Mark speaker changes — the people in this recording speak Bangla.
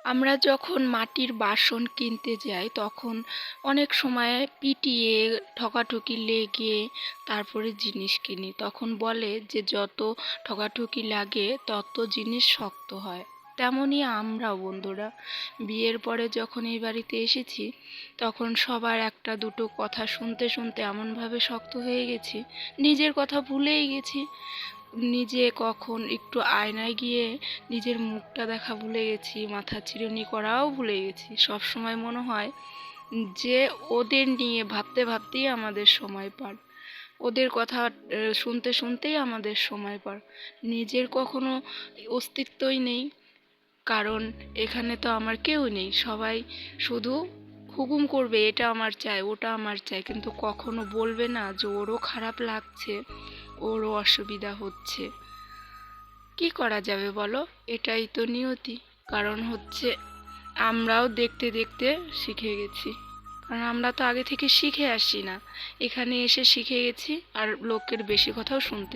Speaker 1: আমরা যখন মাটির বাসন কিনতে যাই তখন অনেক সময় পিটিয়ে ঠকাঠকি লেগে তারপরে জিনিস কিনি। তখন বলে যে যত ঠকাঠকি লাগে তত জিনিস শক্ত হয়। তেমনই আমরাও বন্ধুরা বিয়ের পরে যখন এই বাড়িতে এসেছি তখন সবার একটা দুটো কথা শুনতে শুনতে এমনভাবে শক্ত হয়ে গেছি, নিজের কথা ভুলেই গেছি। নিজে কখন একটু আয়নায় গিয়ে নিজের মুখটা দেখা ভুলে গেছি, মাথা চিরুনি করাও ভুলে গেছি। সব সময় মনে হয় যে ওদের নিয়ে ভাবতে ভাবতেই আমাদের সময় পার, ওদের কথা শুনতে শুনতেই আমাদের সময় পার। নিজের কখনো অস্তিত্বই নেই, কারণ এখানে তো আমার কেউ নেই। সবাই শুধু হুকুম করবে এটা আমার চাই ওটা আমার চাই, কিন্তু কখনো বলবে না যে ওরও খারাপ লাগছে, ওরও অসুবিধা হচ্ছে। কি করা যাবে বলো, এটাই তো নিয়তি। কারণ হচ্ছে আমরাও দেখতে দেখতে শিখে গেছি, কারণ আমরা তো আগে থেকে শিখে আসি না, এখানে এসে শিখে গেছি আর লোকের বেশি কথাও শুনতে